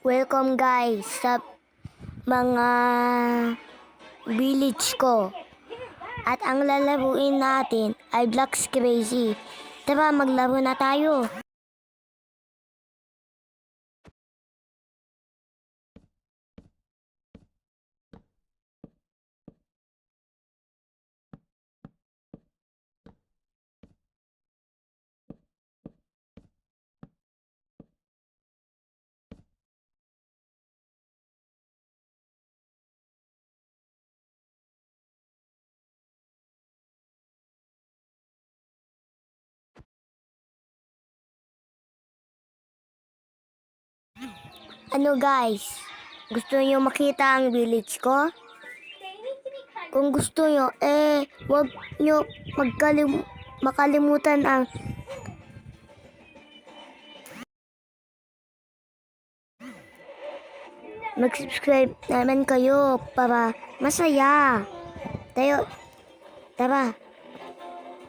Welcome guys sa mga village ko. At ang lalaruin natin ay Blox Crazy. Tara, maglaro na tayo. Ano guys, gusto niyo makita ang village ko? Kung gusto niyo, wag niyo makalimutan ang mag-subscribe naman kayo para masaya. Tara,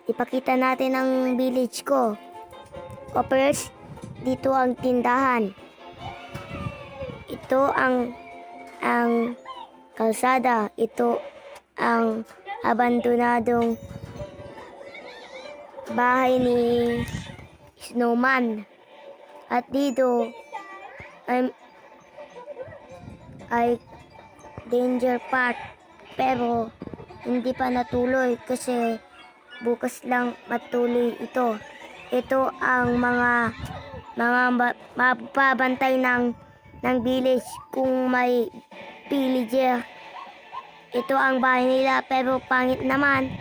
ipakita natin ang village ko. O first, dito ang tindahan. Ito ang kalsada. Ito ang abandonadong bahay ni Snowman. At dito ay danger part, pero hindi pa natuloy kasi bukas lang matuloy ito. Ito ang mga mapapabantay ng village kung may villager. Ito ang bahay nila pero pangit naman.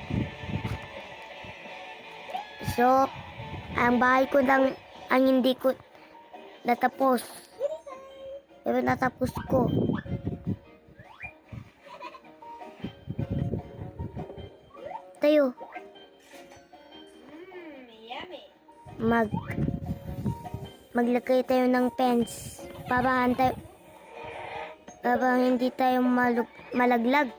So, ang bahay ko lang ang hindi ko natapos. Pero natapos ko. Tayo. Maglagay tayo ng fence para hindi tayo malaglag.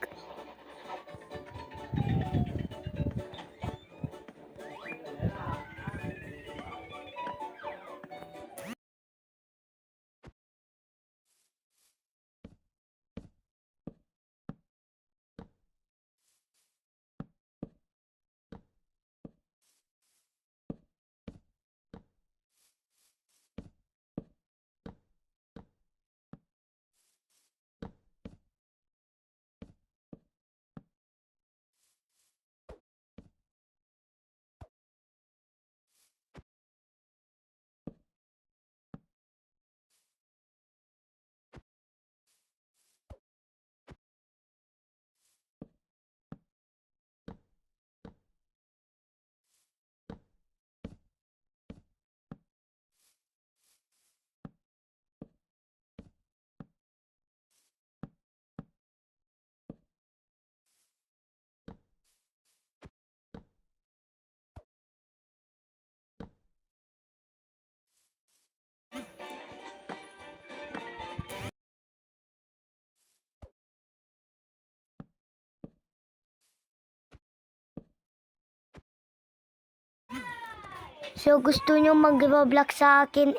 So, gusto nyo mag-roblox sa akin,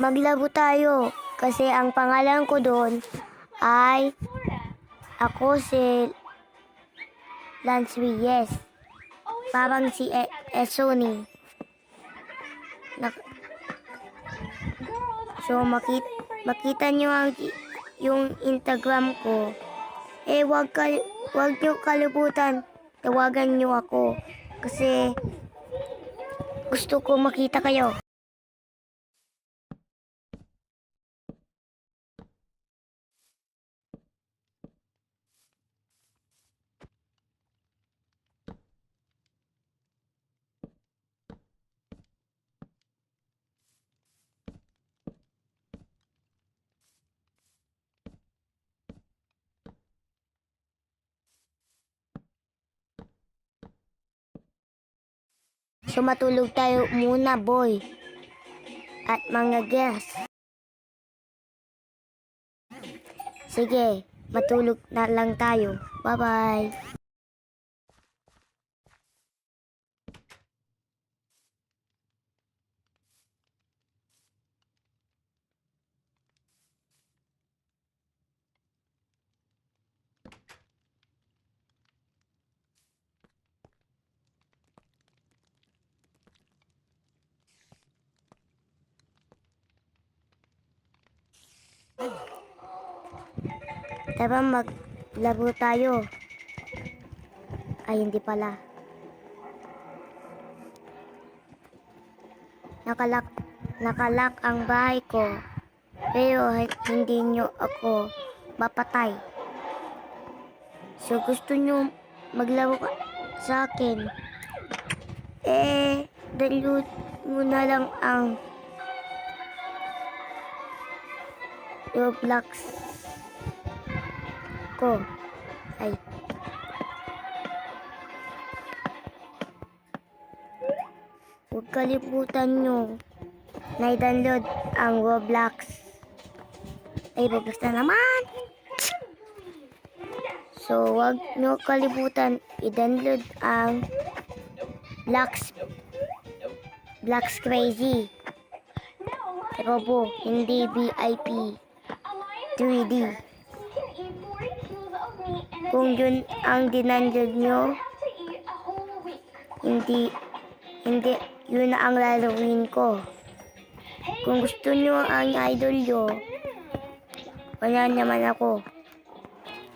maglaro tayo. Kasi ang pangalan ko doon ay ako si Lance Reyes. Parang si Sony. So, makita nyo yung Instagram ko. Wag nyo kalimutan. Tawagan nyo ako kasi gusto ko makita kayo. So matulog tayo muna, boy. At mga guests. Sige, matulog na lang tayo. Bye-bye. Tara maglaro tayo. Ay, hindi pala. Nakalak ang bahay ko. Pero hindi nyo ako mapatay. So gusto nyo maglaro sa akin? Download mo na lang ang Roblox ko. Ay. Huwag kalimutan nyo na i-download ang Roblox. Ay, Roblox na naman. So, huwag nyo kalimutan i-download ang Black's Crazy. Robo, hindi VIP 3D. Kung yun ang dinandood nyo, hindi yun ang laruin ko. Kung gusto nyo ang idol nyo, wala naman ako.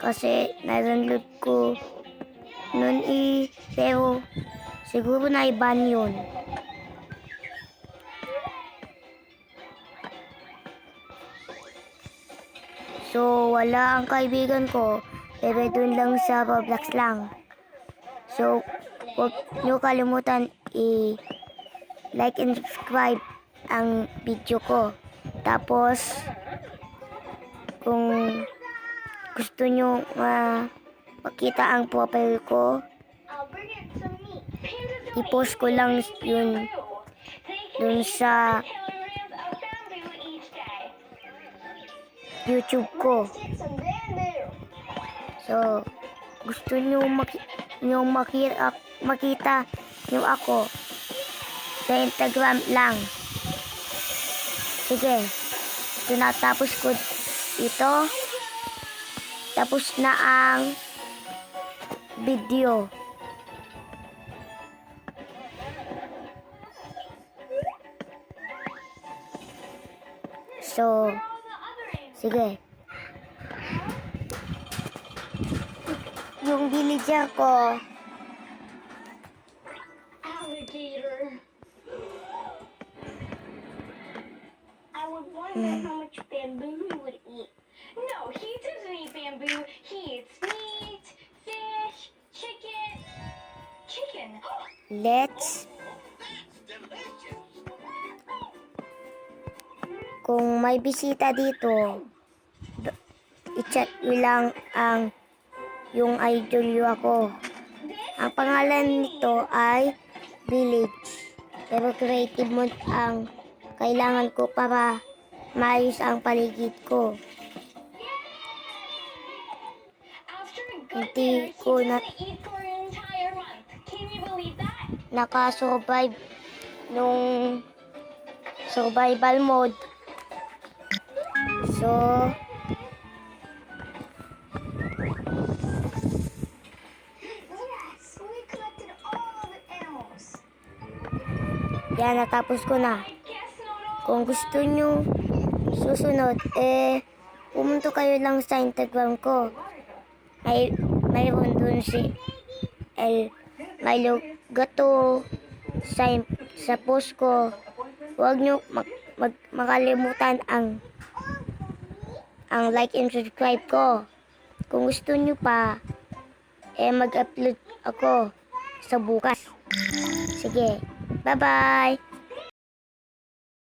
Kasi na-download ko nun pero siguro na-ban yun. So, wala ang kaibigan ko, pero dun lang sa Roblox lang. So, huwag nyo kalimutan i-like and subscribe ang video ko. Tapos, kung gusto nyo makita ang profile ko, i-post ko lang yun dun sa YouTube ko. So, gusto nyo makita nyo ako sa Instagram lang. Sige, tinatapos ko ito. Tapos na ang video. So, sige. Yung villager ko. Alligator. I would wonder how much bamboo he would eat. No, he doesn't eat bamboo. He eats meat, fish, chicken. Let's. Kung may bisita dito, i-chat mo lang yung idol nyo ako. Ang pangalan nito ay Village. Pero creative mode ang kailangan ko para maayos ang paligid ko. Hindi ko nakasurvive nung survival mode. So, Yes, we collected all the animals. yan, natapos ko na. Yes, not all. Kung gusto nyo susunod, pumunta kayo lang sa Instagram ko. Mayroon dun si Milo Gato sa post ko. Huwag nyo makalimutan ang like and subscribe ko. Kung gusto nyo pa, mag-upload ako sa bukas. Sige, bye-bye!